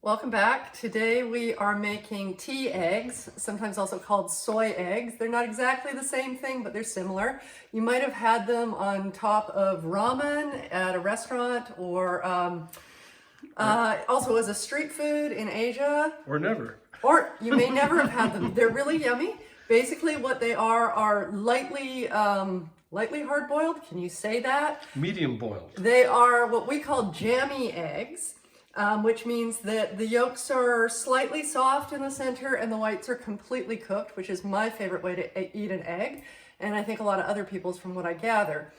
Welcome back. Today we are making tea eggs, sometimes also called soy eggs. They're not exactly the same thing, but they're similar. You might have had them on top of ramen at a restaurant or also as a street food in Asia. Or never. Or you may never have had them. They're really yummy. Basically what they are lightly hard-boiled. Can you say that? Medium boiled. They are what we call jammy eggs. Which means that the yolks are slightly soft in the center and the whites are completely cooked, which is my favorite way to eat an egg, and I think a lot of other people's from what I gather.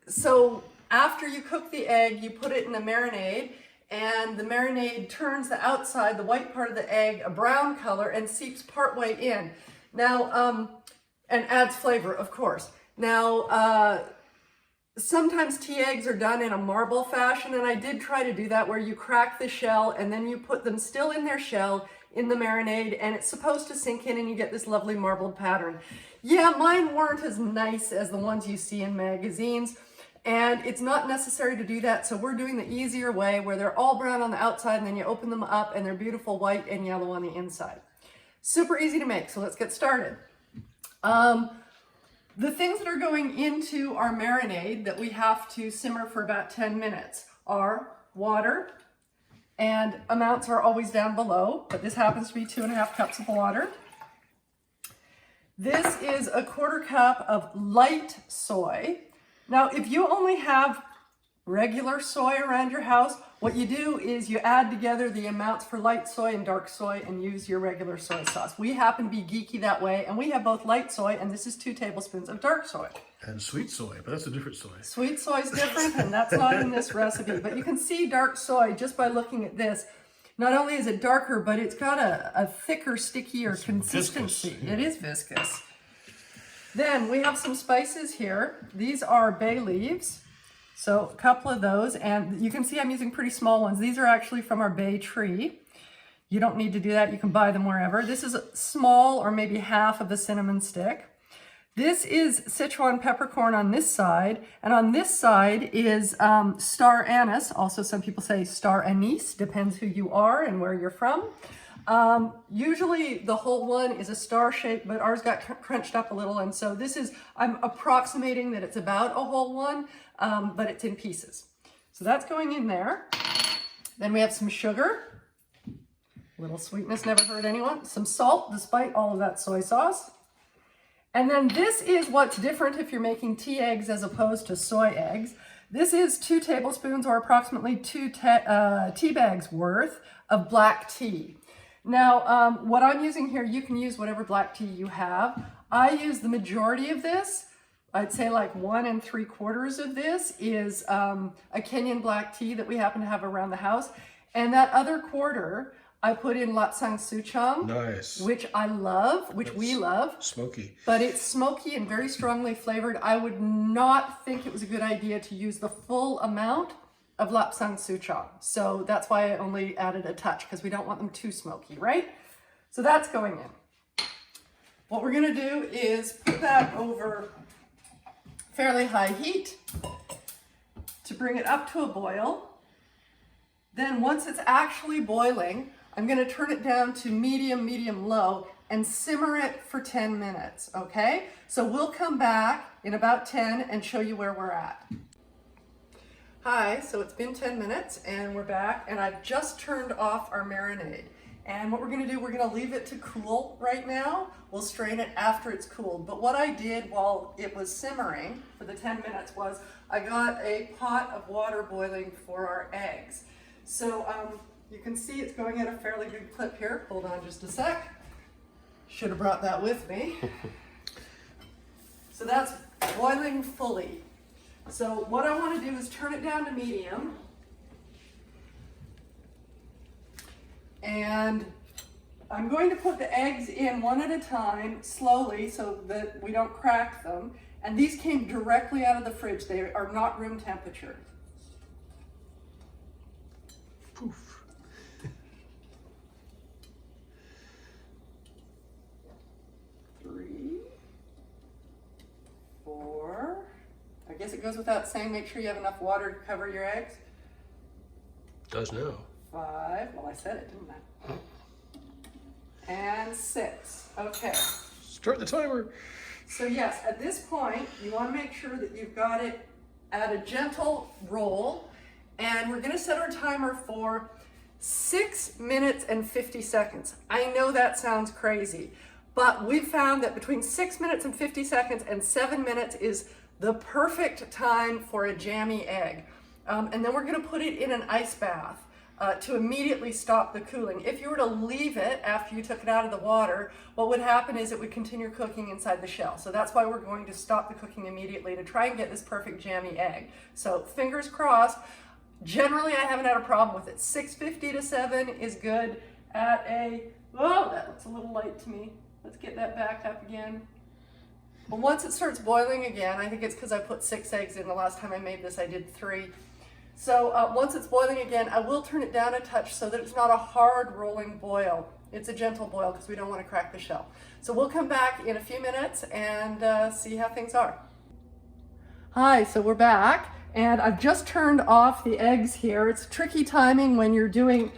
So after you cook the egg, you put it in a marinade, and the marinade turns the outside, the white part of the egg, a brown color and seeps partway in. Now, and adds flavor, of course. Now, sometimes tea eggs are done in a marble fashion, and I did try to do that where you crack the shell and then you put them still in their shell in the marinade, and it's supposed to sink in and you get this lovely marbled pattern. Yeah, mine weren't as nice as the ones you see in magazines, and it's not necessary to do that, so we're doing the easier way where they're all brown on the outside and then you open them up and they're beautiful white and yellow on the inside. Super easy to make, so let's get started. The things that are going into our marinade that we have to simmer for about 10 minutes are water, and amounts are always down below, but this happens to be 2.5 cups of water. This is a 1/4 cup of light soy. Now, if you only have regular soy around your house, what you do is you add together the amounts for light soy and dark soy and use your regular soy sauce. We happen to be geeky that way, and we have both light soy, and this is 2 tablespoons of dark soy. And sweet soy, but that's a different soy. Sweet soy is different, and that's not in this recipe, but you can see dark soy just by looking at this. Not only is it darker, but it's got a thicker, stickier consistency. Viscous, yeah. It is viscous. Then we have some spices here. These are bay leaves. So a couple of those, and you can see I'm using pretty small ones. These are actually from our bay tree. You don't need to do that. You can buy them wherever. This is small, or maybe half of a cinnamon stick. This is Sichuan peppercorn on this side, and on this side is star anise. Also, some people say star anise, depends who you are and where you're from. Usually the whole one is a star shape, but ours got crunched up a little, and so this is, I'm approximating that it's about a whole one, but it's in pieces. So that's going in there. Then we have some sugar. A little sweetness never hurt anyone. Some salt, despite all of that soy sauce. And then this is what's different if you're making tea eggs as opposed to soy eggs. This is 2 tablespoons or approximately 2 tea bags worth of black tea. Now, what I'm using here, you can use whatever black tea you have. I use the majority of this. I'd say like 1 3/4 of this is a Kenyan black tea that we happen to have around the house. And that other 1/4, I put in Lapsang Souchong. Nice. Which I love, which we love. Smoky. But it's smoky and very strongly flavored. I would not think it was a good idea to use the full amount of Lapsang Souchong. So that's why I only added a touch, because we don't want them too smoky, right? So that's going in. What we're gonna do is put that over fairly high heat to bring it up to a boil. Then once it's actually boiling, I'm gonna turn it down to medium low and simmer it for 10 minutes, okay? So we'll come back in about 10 and show you where we're at. Hi, so it's been 10 minutes and we're back, and I've just turned off our marinade. And what we're gonna do, we're gonna leave it to cool right now. We'll strain it after it's cooled. But what I did while it was simmering for the 10 minutes was I got a pot of water boiling for our eggs. So you can see it's going at a fairly good clip here. Hold on just a sec. Should have brought that with me. So that's boiling fully. So what I want to do is turn it down to medium. And I'm going to put the eggs in one at a time, slowly, so that we don't crack them. And these came directly out of the fridge. They are not room temperature. Poof. 3, 4. I guess it goes without saying, make sure you have enough water to cover your eggs. Does now. 5. Well, I said it, didn't I? And 6. Okay. Start the timer. So yes, at this point, you want to make sure that you've got it at a gentle roll. And we're going to set our timer for 6 minutes and 50 seconds. I know that sounds crazy, but we've found that between 6 minutes and 50 seconds and 7 minutes is the perfect time for a jammy egg. And then we're going to put it in an ice bath to immediately stop the cooling. If you were to leave it after you took it out of the water, what would happen is it would continue cooking inside the shell. So that's why we're going to stop the cooking immediately to try and get this perfect jammy egg. So fingers crossed. Generally, I haven't had a problem with it. 6:50 to 7 is good at oh, that looks a little light to me. Let's get that back up again. But once it starts boiling again, I think it's because I put 6 eggs in. The last time I made this, I did 3. So once it's boiling again, I will turn it down a touch so that it's not a hard rolling boil. It's a gentle boil because we don't want to crack the shell. So we'll come back in a few minutes and see how things are. Hi, so we're back. And I've just turned off the eggs here. It's tricky timing when you're doing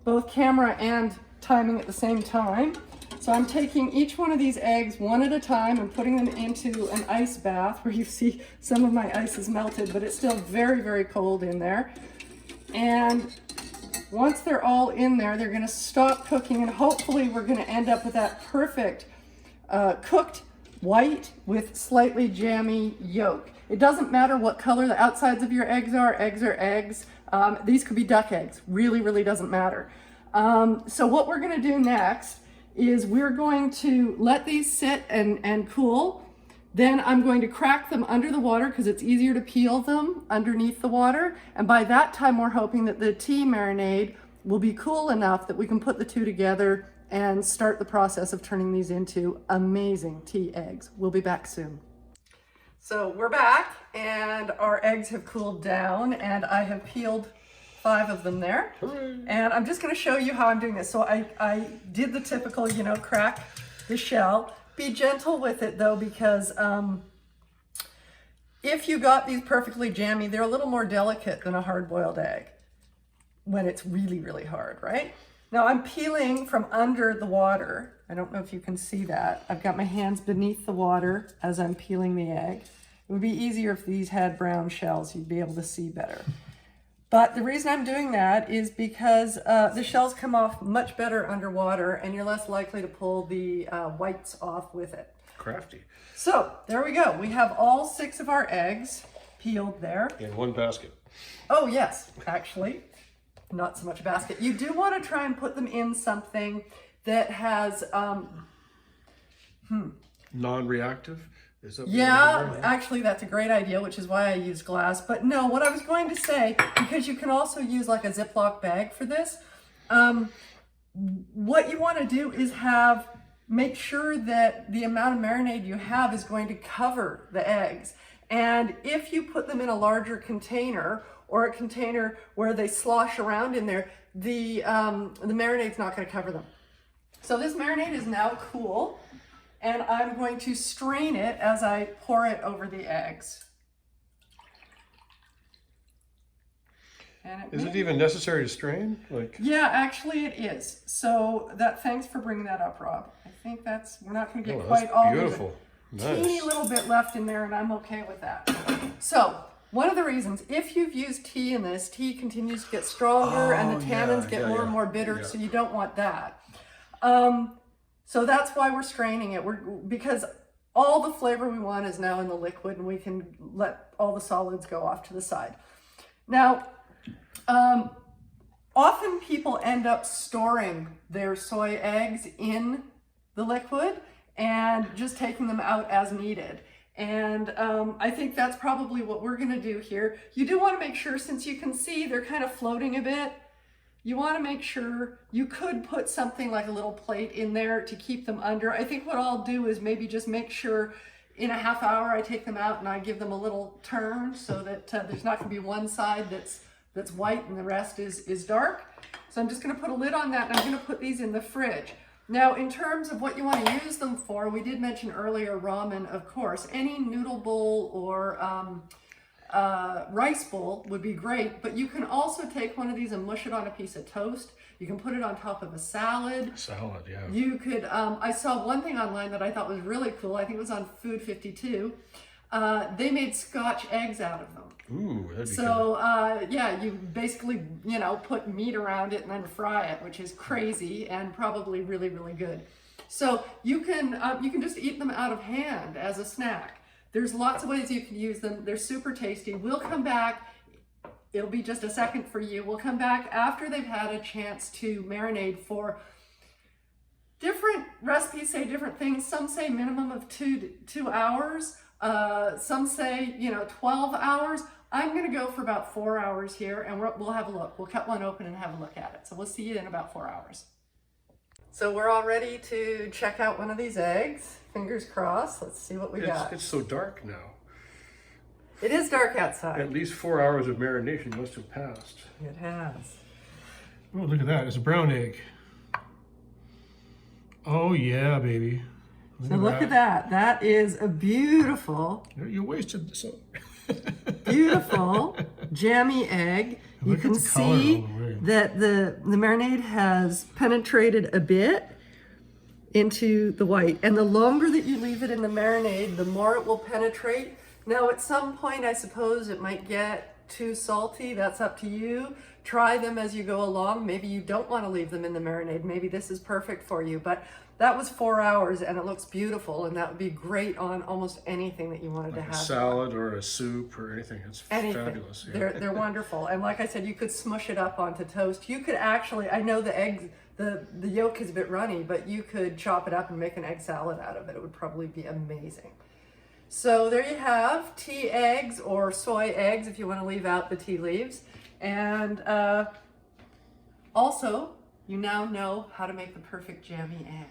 both camera and timing at the same time. So I'm taking each one of these eggs one at a time and putting them into an ice bath where you see some of my ice is melted, but it's still very, very cold in there. And once they're all in there, they're gonna stop cooking and hopefully we're gonna end up with that perfect cooked white with slightly jammy yolk. It doesn't matter what color the outsides of your eggs are. Eggs are eggs. These could be duck eggs. Really, really doesn't matter. So what we're going to do next is we're going to let these sit and cool. Then I'm going to crack them under the water because it's easier to peel them underneath the water. And by that time, we're hoping that the tea marinade will be cool enough that we can put the two together and start the process of turning these into amazing tea eggs. We'll be back soon. So we're back and our eggs have cooled down and I have peeled 5 of them there. And I'm just going to show you how I'm doing this. So I did the typical, you know, crack the shell. Be gentle with it though, because if you got these perfectly jammy, they're a little more delicate than a hard-boiled egg when it's really, really hard, right? Now I'm peeling from under the water. I don't know if you can see that. I've got my hands beneath the water as I'm peeling the egg. It would be easier if these had brown shells. You'd be able to see better. But the reason I'm doing that is because the shells come off much better underwater and you're less likely to pull the whites off with it. Crafty. So there we go. We have all 6 of our eggs peeled there. In one basket. Oh yes, actually. Not so much a basket. You do want to try and put them in something that has Non-reactive? Is that yeah, actually that's a great idea, which is why I use glass. But no, what I was going to say, because you can also use like a Ziploc bag for this, what you want to do is make sure that the amount of marinade you have is going to cover the eggs. And if you put them in a larger container or a container where they slosh around in there, the marinade's not going to cover them. So this marinade is now cool, and I'm going to strain it as I pour it over the eggs. And is it even necessary to strain? Yeah, actually it is. So thanks for bringing that up, Rob. I think we're not going to get quite all beautiful. There's a teeny little bit left in there, and I'm okay with that. So one of the reasons, if you've used tea in this, tea continues to get stronger and the tannins get more and more bitter, so you don't want that. So that's why we're straining it. Because all the flavor we want is now in the liquid and we can let all the solids go off to the side. Now, often people end up storing their soy eggs in the liquid and just taking them out as needed. And I think that's probably what we're gonna do here. You do wanna make sure, since you can see they're kind of floating a bit, you wanna make sure you could put something like a little plate in there to keep them under. I think what I'll do is maybe just make sure in a half hour I take them out and I give them a little turn so that there's not gonna be one side that's white and the rest is dark. So I'm just gonna put a lid on that and I'm gonna put these in the fridge. Now, in terms of what you want to use them for, we did mention earlier ramen, of course. Any noodle bowl or rice bowl would be great, but you can also take one of these and mush it on a piece of toast. You can put it on top of a salad. Salad, yeah. You could, I saw one thing online that I thought was really cool. I think it was on Food 52. They made Scotch eggs out of them. Ooh, that'd be So, yeah, you basically, you know, put meat around it and then fry it, which is crazy and probably really, really good. So you can just eat them out of hand as a snack. There's lots of ways you can use them. They're super tasty. We'll come back. It'll be just a second for you. We'll come back after they've had a chance to marinate for different recipes, say different things. Some say minimum of two hours. Some say, 12 hours. I'm going to go for about 4 hours here, and we'll have a look. We'll cut one open and have a look at it. So we'll see you in about 4 hours. So we're all ready to check out one of these eggs. Fingers crossed. Let's see what we got. It's so dark now. It is dark outside. At least 4 hours of marination must have passed. It has. Oh, look at that. It's a brown egg. Oh, yeah, baby. Look at that. That is a beautiful, You wasted so. beautiful jammy egg. You can see that the marinade has penetrated a bit into the white. And the longer that you leave it in the marinade, the more it will penetrate. Now, at some point, I suppose it might get too salty. That's up to you. Try them as you go along. Maybe you don't want to leave them in the marinade. Maybe this is perfect for you. But that was 4 hours, and it looks beautiful, and that would be great on almost anything that you wanted to have. A salad or a soup or anything. It's fabulous. Yeah. They're wonderful. And like I said, you could smush it up onto toast. You could actually, I know the eggs, the yolk is a bit runny, but you could chop it up and make an egg salad out of it. It would probably be amazing. So there you have tea eggs, or soy eggs if you want to leave out the tea leaves. And also, you now know how to make the perfect jammy egg.